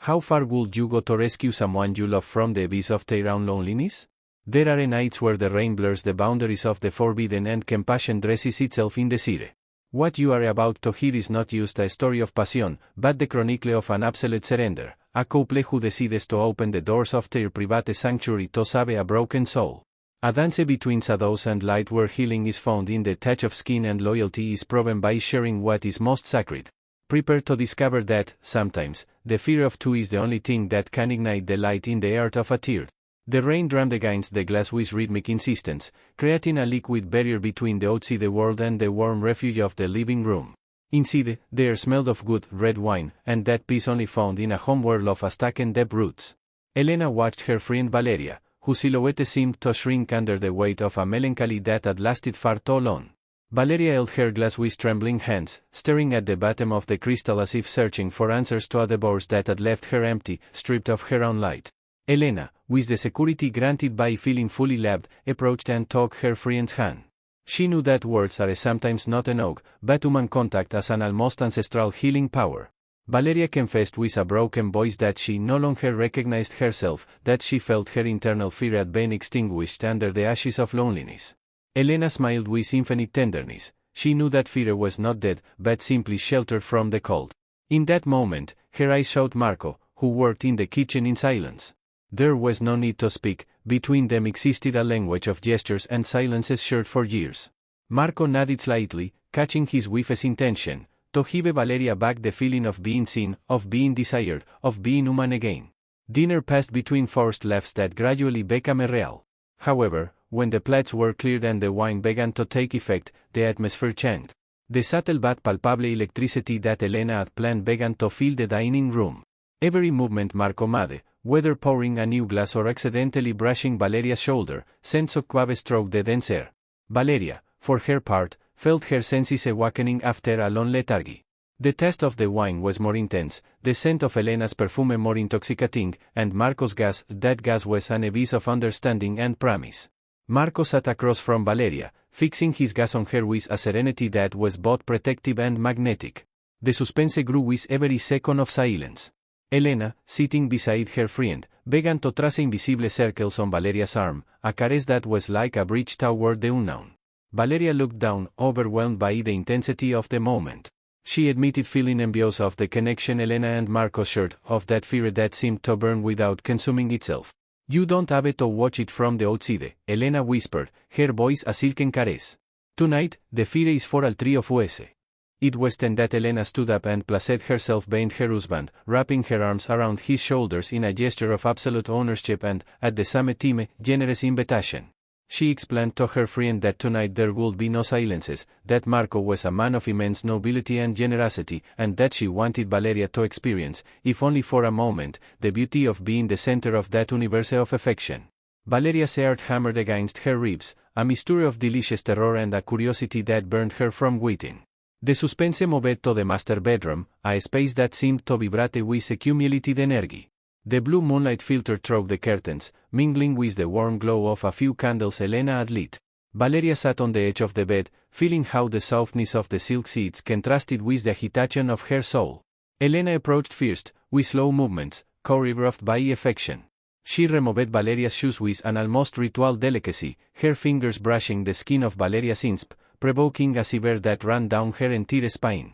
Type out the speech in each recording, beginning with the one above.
How far would you go to rescue someone you love from the abyss of their own loneliness? There are nights where the rain blurs the boundaries of the forbidden and compassion dresses itself in desire. What you are about to hear is not just a story of passion, but the chronicle of an absolute surrender, a couple who decides to open the doors of their private sanctuary to save a broken soul. A dance between shadows and light where healing is found in the touch of skin and loyalty is proven by sharing what is most sacred. Prepare to discover that, sometimes, the fear of two is the only thing that can ignite the light in the heart of a tear. The rain drummed against the glass with rhythmic insistence, creating a liquid barrier between the outside world and the warm refuge of the living room. Inside, there smelled of good, red wine, and that peace only found in a home where love has taken deep roots. Elena watched her friend Valeria, whose silhouette seemed to shrink under the weight of a melancholy that had lasted far too long. Valeria held her glass with trembling hands, staring at the bottom of the crystal as if searching for answers to a divorce that had left her empty, stripped of her own light. Elena, with the security granted by feeling fully loved, approached and took her friend's hand. She knew that words are sometimes not enough, but human contact has an almost ancestral healing power. Valeria confessed with a broken voice that she no longer recognized herself, that she felt her internal fear had been extinguished under the ashes of loneliness. Elena smiled with infinite tenderness. She knew that fear was not dead, but simply sheltered from the cold. In that moment, her eyes showed Marco, who worked in the kitchen in silence. There was no need to speak, between them existed a language of gestures and silences shared for years. Marco nodded slightly, catching his wife's intention, to give Valeria back the feeling of being seen, of being desired, of being human again. Dinner passed between forced laughs that gradually became real. However, when the plates were cleared and the wine began to take effect, the atmosphere changed. The subtle but palpable electricity that Elena had planned began to fill the dining room. Every movement Marco made, whether pouring a new glass or accidentally brushing Valeria's shoulder, sent shockwaves through the dense air. Valeria, for her part, felt her senses awakening after a long lethargy. The taste of the wine was more intense, the scent of Elena's perfume more intoxicating, and Marco's gas, that gas was an abyss of understanding and promise. Marco sat across from Valeria, fixing his gaze on her with a serenity that was both protective and magnetic. The suspense grew with every second of silence. Elena, sitting beside her friend, began to trace invisible circles on Valeria's arm, a caress that was like a bridge toward the unknown. Valeria looked down, overwhelmed by the intensity of the moment. She admitted feeling envious of the connection Elena and Marco shared, of that fear that seemed to burn without consuming itself. You don't have to watch it from the outside, Elena whispered, her voice a silken caress. Tonight, the fear is for all three of us. It was then that Elena stood up and placed herself behind her husband, wrapping her arms around his shoulders in a gesture of absolute ownership and, at the same time, generous invitation. She explained to her friend that tonight there would be no silences, that Marco was a man of immense nobility and generosity, and that she wanted Valeria to experience, if only for a moment, the beauty of being the center of that universe of affection. Valeria's heart hammered against her ribs, a mixture of delicious terror and a curiosity that burned her from within. The suspense moved to the master bedroom, a space that seemed to vibrate with accumulated energy. The blue moonlight filtered through the curtains, mingling with the warm glow of a few candles Elena had lit. Valeria sat on the edge of the bed, feeling how the softness of the silk sheets contrasted with the agitation of her soul. Elena approached first, with slow movements, choreographed by affection. She removed Valeria's shoes with an almost ritual delicacy, her fingers brushing the skin of Valeria's insp, provoking a shiver that ran down her entire spine.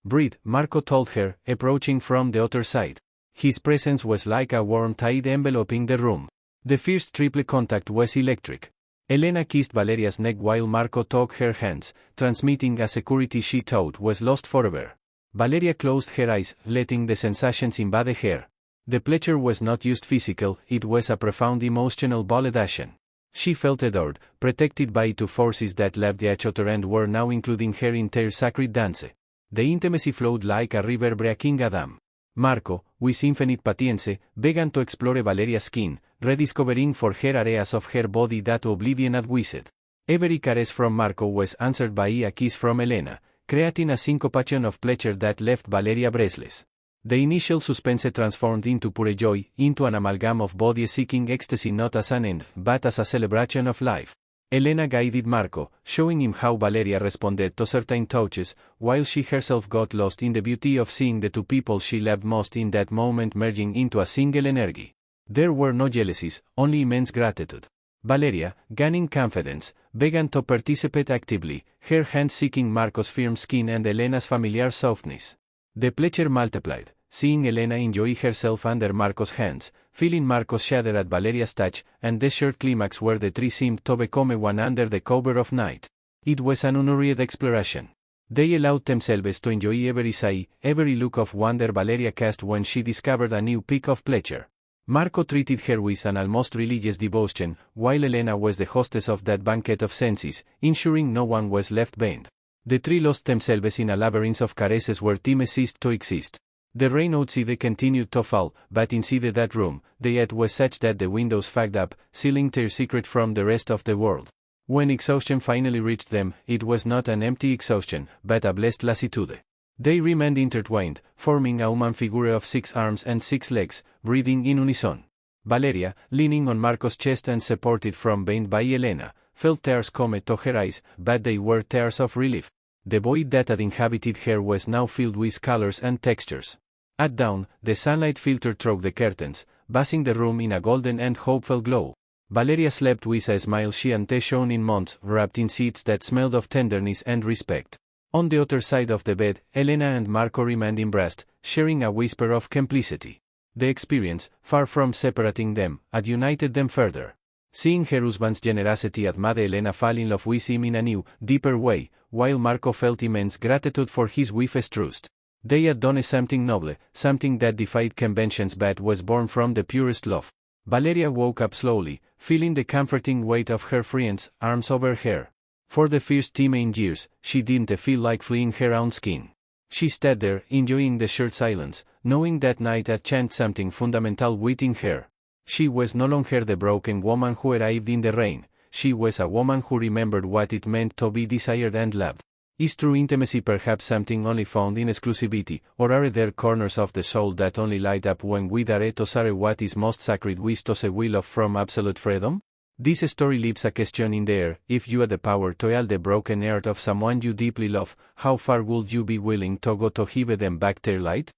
Breathe, Marco told her, approaching from the other side. His presence was like a warm tide enveloping the room. The first triple contact was electric. Elena kissed Valeria's neck while Marco took her hands, transmitting a security she thought was lost forever. Valeria closed her eyes, letting the sensations invade her. The pleasure was not just physical, it was a profound emotional validation. She felt adored, protected by two forces that loved each other and were now including her entire sacred dance. The intimacy flowed like a river breaking a dam. Marco, with infinite patience, began to explore Valeria's skin, rediscovering for her areas of her body that oblivion had whistled. Every caress from Marco was answered by a kiss from Elena, creating a syncopation of pleasure that left Valeria breathless. The initial suspense transformed into pure joy, into an amalgam of body-seeking ecstasy not as an end, but as a celebration of life. Elena guided Marco, showing him how Valeria responded to certain touches, while she herself got lost in the beauty of seeing the two people she loved most in that moment merging into a single energy. There were no jealousies, only immense gratitude. Valeria, gaining confidence, began to participate actively, her hands seeking Marco's firm skin and Elena's familiar softness. The pleasure multiplied, seeing Elena enjoy herself under Marco's hands, feeling Marco's shudder at Valeria's touch, and the shared climax where the three seemed to become one under the cover of night. It was an unhurried exploration. They allowed themselves to enjoy every sigh, every look of wonder Valeria cast when she discovered a new peak of pleasure. Marco treated her with an almost religious devotion, while Elena was the hostess of that banquet of senses, ensuring no one was left behind. The three lost themselves in a labyrinth of caresses where time ceased to exist. The rain outside continued to fall, but inside that room, the air was such that the windows fogged up, sealing their secret from the rest of the world. When exhaustion finally reached them, it was not an empty exhaustion, but a blessed lassitude. They remained intertwined, forming a human figure of 6 arms and 6 legs, breathing in unison. Valeria, leaning on Marco's chest and supported from behind by Elena, felt tears come to her eyes, but they were tears of relief. The void that had inhabited her was now filled with colors and textures. At dawn, the sunlight filtered through the curtains, bathing the room in a golden and hopeful glow. Valeria slept with a smile she hadn't shown in months, wrapped in sheets that smelled of tenderness and respect. On the other side of the bed, Elena and Marco remained embraced, sharing a whisper of complicity. The experience, far from separating them, had united them further. Seeing her husband's generosity had made Elena fall in love with him in a new, deeper way, while Marco felt immense gratitude for his wife's trust. They had done something noble, something that defied conventions but was born from the purest love. Valeria woke up slowly, feeling the comforting weight of her friend's arms over her. For the first time in years, she didn't feel like fleeing her own skin. She stood there, enjoying the shared silence, knowing that night had changed something fundamental within her. She was no longer the broken woman who arrived in the rain. She was a woman who remembered what it meant to be desired and loved. Is true intimacy perhaps something only found in exclusivity, or are there corners of the soul that only light up when we dare to share what is most sacred with to say we love from absolute freedom? This story leaves a question in the air. If you had the power to heal the broken heart of someone you deeply love, how far would you be willing to go to give them back their light?